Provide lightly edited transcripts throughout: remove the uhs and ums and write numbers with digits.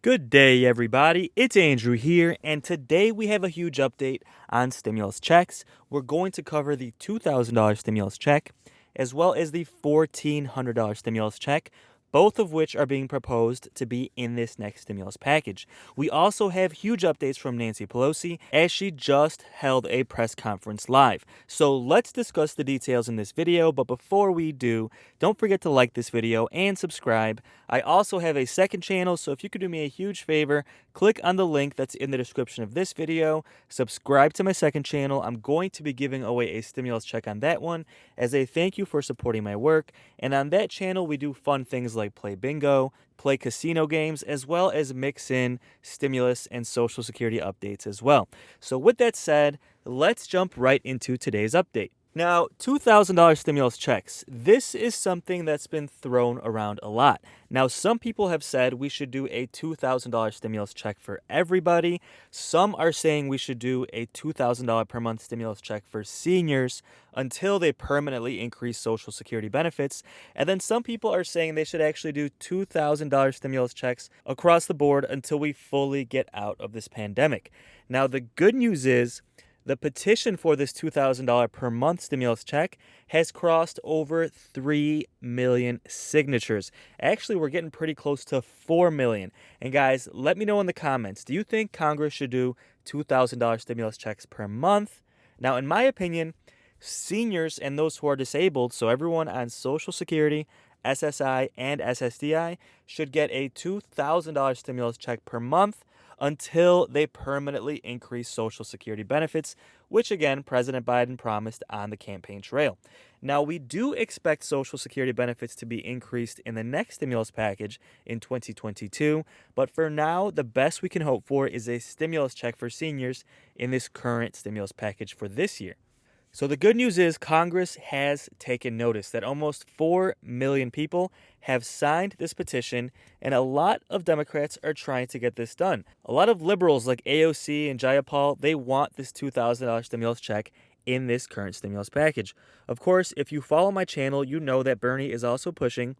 Good day, everybody. It's Andrew here, and today we have a huge update on stimulus checks. We're going to cover the $2,000 stimulus check as well as the $1,400 stimulus check, both of which are being proposed to be in this next stimulus package. We also have huge updates from Nancy Pelosi as she just held a press conference live. So let's discuss the details in this video, but before we do, don't forget to like this video and subscribe. I also have a second channel, so if you could do me a huge favor, click on the link that's in the description of this video, subscribe to my second channel. I'm going to be giving away a stimulus check on that one as a thank you for supporting my work. And on that channel, we do fun things like play bingo, play casino games, as well as mix in stimulus and Social Security updates as well. So with that said, let's jump right into today's update. Now, $2,000 stimulus checks. This is something that's been thrown around a lot. Now, some people have said we should do a $2,000 stimulus check for everybody. Some are saying we should do a $2,000 per month stimulus check for seniors until they permanently increase Social Security benefits. And then some people are saying they should actually do $2,000 stimulus checks across the board until we fully get out of this pandemic. Now, the good news is, the petition for this $2,000 per month stimulus check has crossed over 3 million signatures. Actually, we're getting pretty close to 4 million. And guys, let me know in the comments, do you think Congress should do $2,000 stimulus checks per month? Now, in my opinion, seniors and those who are disabled, so everyone on Social Security, SSI, and SSDI, should get a $2,000 stimulus check per month until they permanently increase Social Security benefits, which again, President Biden promised on the campaign trail. Now, we do expect Social Security benefits to be increased in the next stimulus package in 2022, but for now, the best we can hope for is a stimulus check for seniors in this current stimulus package for this year. So the good news is Congress has taken notice that almost 4 million people have signed this petition, and a lot of Democrats are trying to get this done. A lot of liberals like AOC and Jayapal, they want this $2,000 stimulus check in this current stimulus package. Of course, if you follow my channel, you know that Bernie is also pushing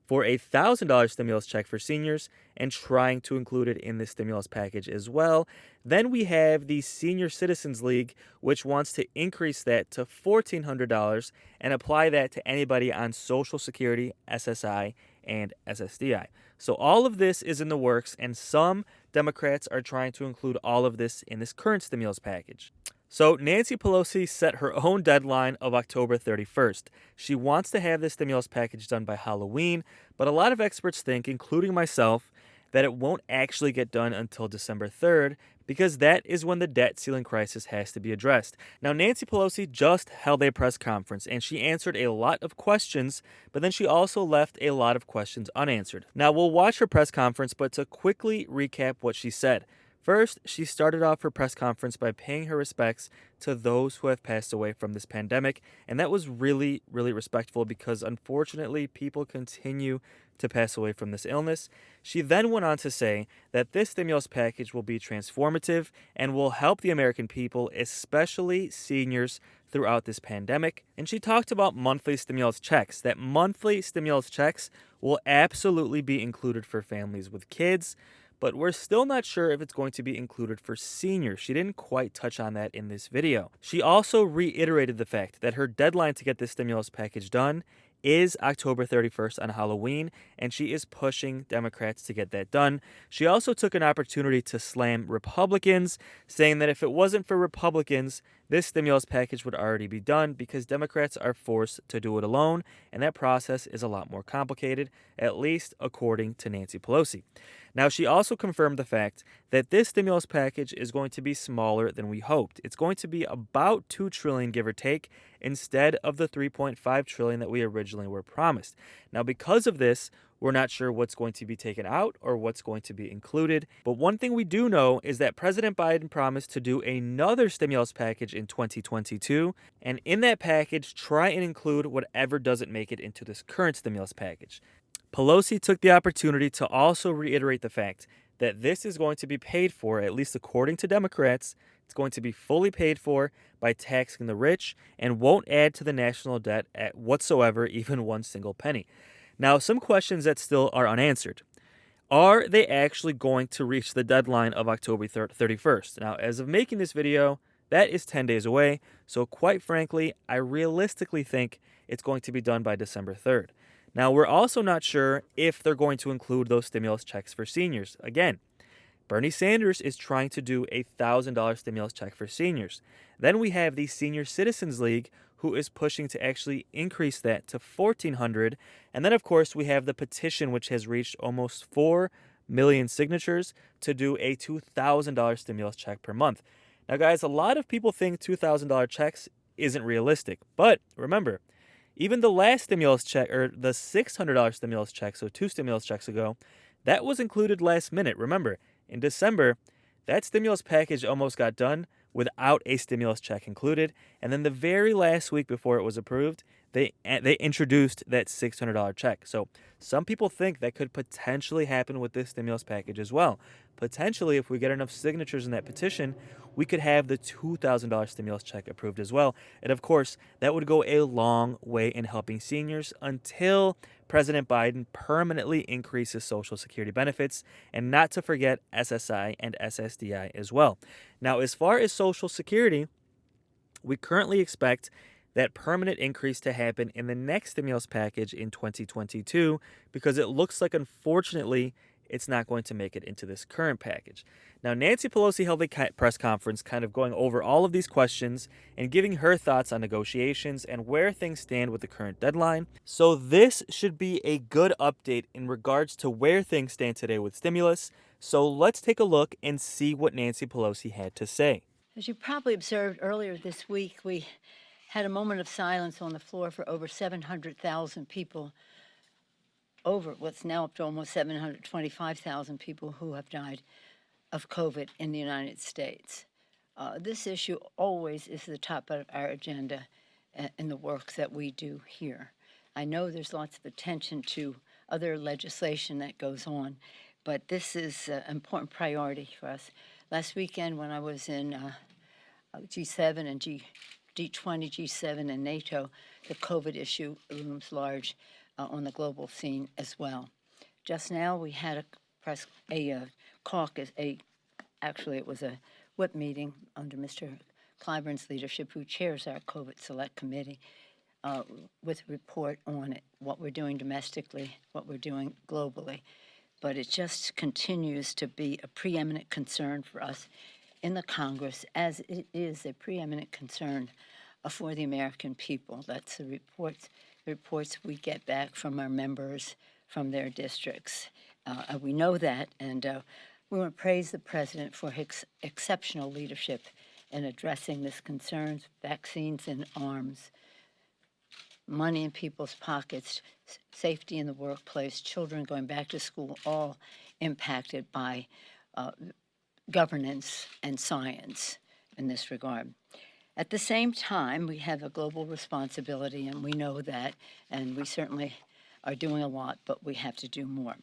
for a $1,000 stimulus check for seniors and trying to include it in this stimulus package as well. Then we have the Senior Citizens League, which wants to increase that to $1,400 and apply that to anybody on Social Security, SSI, and SSDI. So all of this is in the works, and some Democrats are trying to include all of this in this current stimulus package. So Nancy Pelosi set her own deadline of October 31st. She wants to have this stimulus package done by Halloween, but a lot of experts think, including myself, that it won't actually get done until December 3rd because that is when the debt ceiling crisis has to be addressed. Now, Nancy Pelosi just held a press conference and she answered a lot of questions, but then she also left a lot of questions unanswered. Now, we'll watch her press conference, but to quickly recap what she said. First, she started off her press conference by paying her respects to those who have passed away from this pandemic, and that was really, really respectful because unfortunately people continue to pass away from this illness. She then went on to say that this stimulus package will be transformative and will help the American people, especially seniors, throughout this pandemic. And she talked about monthly stimulus checks, that monthly stimulus checks will absolutely be included for families with kids, but we're still not sure if it's going to be included for seniors. She didn't quite touch on that in this video. She also reiterated the fact that her deadline to get this stimulus package done is October 31st on Halloween, and she is pushing Democrats to get that done. She also took an opportunity to slam Republicans, saying that if it wasn't for Republicans, this stimulus package would already be done because Democrats are forced to do it alone, and that process is a lot more complicated, at least according to Nancy Pelosi. Now, she also confirmed the fact that this stimulus package is going to be smaller than we hoped. It's going to be about $2 trillion, give or take, instead of the $3.5 trillion that we originally were promised. Now, because of this, we're not sure what's going to be taken out or what's going to be included. But one thing we do know is that President Biden promised to do another stimulus package in 2022. And in that package, try and include whatever doesn't make it into this current stimulus package. Pelosi took the opportunity to also reiterate the fact that this is going to be paid for, at least according to Democrats, it's going to be fully paid for by taxing the rich and won't add to the national debt at whatsoever, even one single penny. Now, some questions that still are unanswered. Are they actually going to reach the deadline of October 31st? Now, as of making this video, that is 10 days away, so quite frankly, I realistically think it's going to be done by December 3rd. Now, we're also not sure if they're going to include those stimulus checks for seniors. Again, Bernie Sanders is trying to do a $1,000 stimulus check for seniors. Then we have the Senior Citizens League, who is pushing to actually increase that to $1,400. And then, of course, we have the petition, which has reached almost 4 million signatures to do a $2,000 stimulus check per month. Now, guys, a lot of people think $2,000 checks isn't realistic. But remember, even the last stimulus check, or the $600 stimulus check, so 2 stimulus checks ago, that was included last minute. Remember, in December, that stimulus package almost got done without a stimulus check included. And then the very last week before it was approved, they introduced that $600 check. So some people think that could potentially happen with this stimulus package as well. Potentially, if we get enough signatures in that petition, we could have the $2,000 stimulus check approved as well. And of course, that would go a long way in helping seniors until President Biden permanently increases Social Security benefits, and not to forget SSI and SSDI as well. Now, as far as Social Security, we currently expect that permanent increase to happen in the next stimulus package in 2022 because it looks like, unfortunately, it's not going to make it into this current package. Now, Nancy Pelosi held a press conference kind of going over all of these questions and giving her thoughts on negotiations and where things stand with the current deadline. So this should be a good update in regards to where things stand today with stimulus. So let's take a look and see what Nancy Pelosi had to say. As you probably observed earlier this week, we had a moment of silence on the floor for over 700,000 people, over what's now up to almost 725,000 people who have died of COVID in the United States. This issue always is the top of our agenda in the work that we do here. I know there's lots of attention to other legislation that goes on, but this is an important priority for us. Last weekend when I was in G7 and G20, G7, and NATO, the COVID issue looms large on the global scene as well. Just now we had actually it was a whip meeting under Mr. Clyburn's leadership, who chairs our COVID Select Committee, with a report on it, what we're doing domestically, what we're doing globally. But it just continues to be a preeminent concern for us in the Congress, as it is a preeminent concern for the American people. That's the reports we get back from our members from their districts. We know that, and we want to praise the President for his exceptional leadership in addressing this concerns, vaccines in arms, money in people's pockets, safety in the workplace, children going back to school, all impacted by governance and science in this regard. At the same time, we have a global responsibility, and we know that, and we certainly are doing a lot, but we have to do more.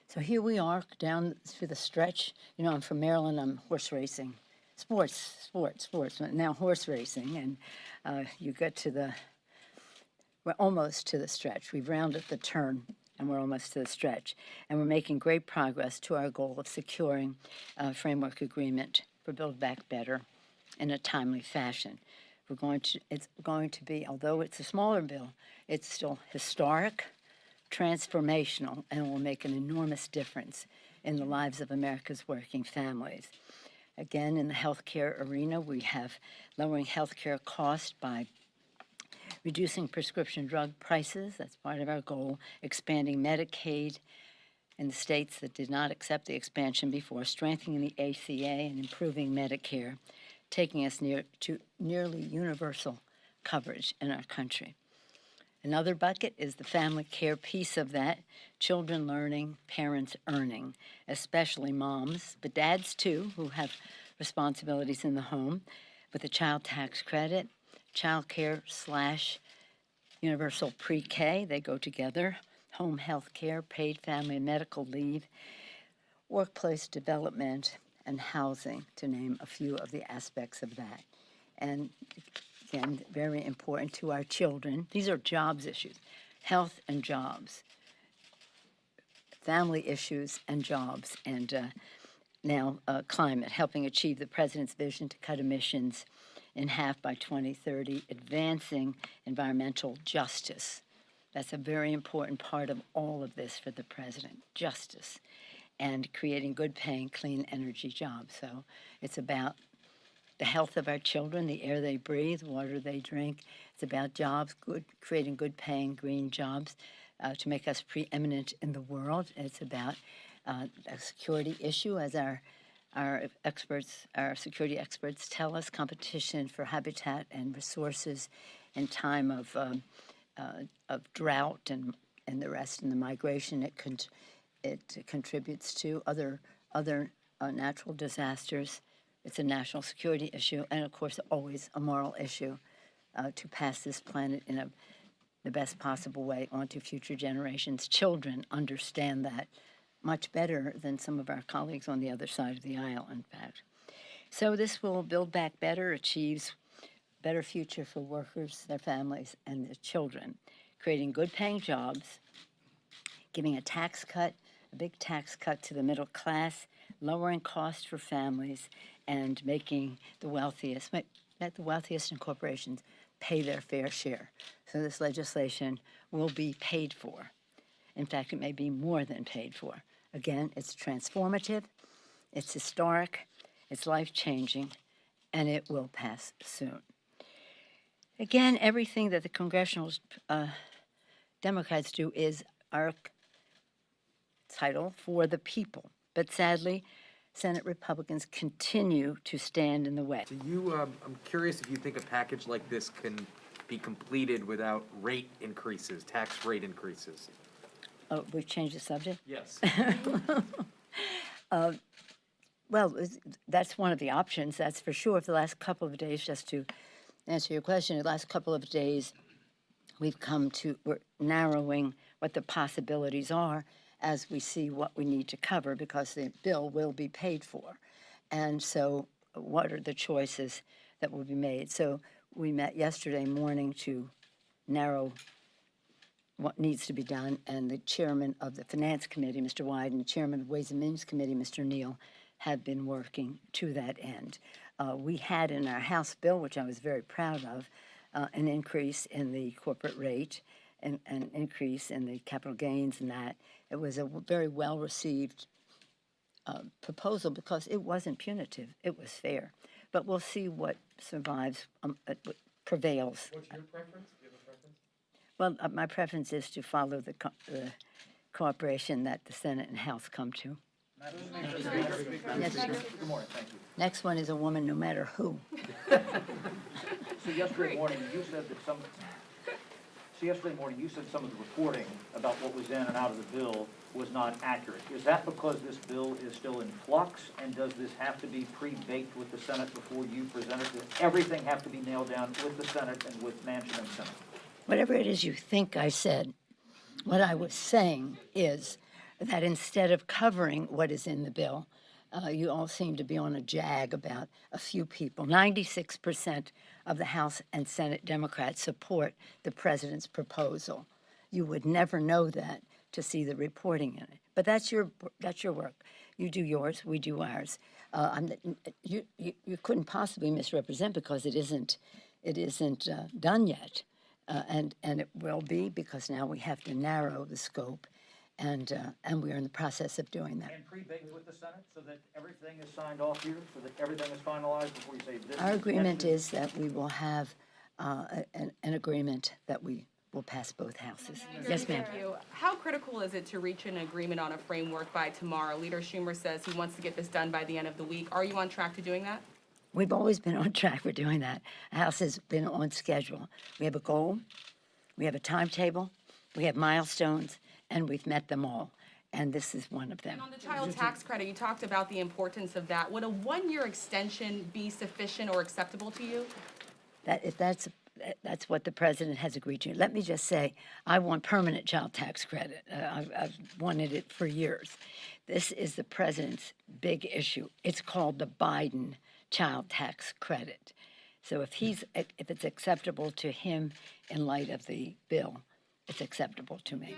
So here we are down through the stretch. You know, I'm from Maryland, I'm horse racing. Sports, now horse racing, and you get to we're almost to the stretch. We've rounded the turn, and we're almost to the stretch. And we're making great progress to our goal of securing a framework agreement for Build Back Better in a timely fashion. It's going to be, although it's a smaller bill, it's still historic, transformational, and will make an enormous difference in the lives of America's working families. Again, in the healthcare arena, we have lowering healthcare costs by reducing prescription drug prices. That's part of our goal. Expanding Medicaid in the states that did not accept the expansion before, strengthening the ACA and improving Medicare, taking us to nearly universal coverage in our country. Another bucket is the family care piece of that, children learning, parents earning, especially moms, but dads too, who have responsibilities in the home, with the child tax credit, child care / universal pre-K, they go together, home health care, paid family and medical leave, workplace development, and housing, to name a few of the aspects of that. And again, very important to our children. These are jobs issues, health and jobs. family issues and jobs, and now climate, helping achieve the president's vision to cut emissions in half by 2030, advancing environmental justice. That's a very important part of all of this for the president, justice, and creating good paying, clean energy jobs. So it's about the health of our children, the air they breathe, water they drink. It's about jobs, creating good paying green jobs to make us preeminent in the world. It's about a security issue, as our security experts tell us, competition for habitat and resources in time of drought and the rest, and the migration it contributes to, other natural disasters. It's a national security issue, and of course, always a moral issue to pass this planet in the best possible way on to future generations. Children understand that much better than some of our colleagues on the other side of the aisle, in fact. So this will build back better, achieves better future for workers, their families, and their children, creating good-paying jobs, giving a tax cut, a big tax cut to the middle class, lowering costs for families, and making the wealthiest, let the wealthiest in corporations pay their fair share. So this legislation will be paid for. In fact, it may be more than paid for. Again, it's transformative, it's historic, it's life-changing, and it will pass soon. Again, everything that the congressional Democrats do is our title for the people. But sadly, Senate Republicans continue to stand in the way. So I'm curious if you think a package like this can be completed without rate increases, tax rate increases. Oh, we've changed the subject? Yes. Well, that's one of the options, that's for sure. For the last couple of days, just to answer your question, the last couple of days, we're narrowing what the possibilities are as we see what we need to cover, because the bill will be paid for. And so what are the choices that will be made? So we met yesterday morning to narrow what needs to be done, and the chairman of the Finance Committee, Mr. Wyden, and the chairman of Ways and Means Committee, Mr. Neal, have been working to that end. We had in our House bill, which I was very proud of, an increase in the corporate rate and an increase in the capital gains, and that. It was a very well-received proposal because it wasn't punitive, it was fair. But we'll see what survives, what prevails. What's your preference? Do you have a preference? Well, my preference is to follow the cooperation that the Senate and House come to. Yes, good morning, thank you. Next one is a woman, no matter who. So yesterday morning, you said some of the reporting about what was in and out of the bill was not accurate. Is that because this bill is still in flux, and does this have to be pre-baked with the Senate before you present it? Does everything have to be nailed down with the Senate and with Manchin and Senate? Whatever it is you think I said, what I was saying is that instead of covering what is in the bill, you all seem to be on a jag about a few people. 96% of the House and Senate Democrats support the president's proposal. You would never know that to see the reporting in it. But that's your work. You do yours, we do ours. You couldn't possibly misrepresent, because it isn't done yet, and it will be, because now we have to narrow the scope. And we are in the process of doing that. And pre-baked with the Senate, so that everything is signed off here, so that everything is finalized before you say this? Our agreement is that we will have an agreement that we will pass both houses. Yes, ma'am. Thank you. How critical is it to reach an agreement on a framework by tomorrow? Leader Schumer says he wants to get this done by the end of the week. Are you on track to doing that? We've always been on track for doing that. The House has been on schedule. We have a goal, we have a timetable, we have milestones, and we've met them all, and this is one of them. And on the child tax credit, you talked about the importance of that. Would a one-year extension be sufficient or acceptable to you? That's what the president has agreed to. Let me just say, I want permanent child tax credit. I've wanted it for years. This is the president's big issue. It's called the Biden child tax credit. So if it's acceptable to him in light of the bill, it's acceptable to me.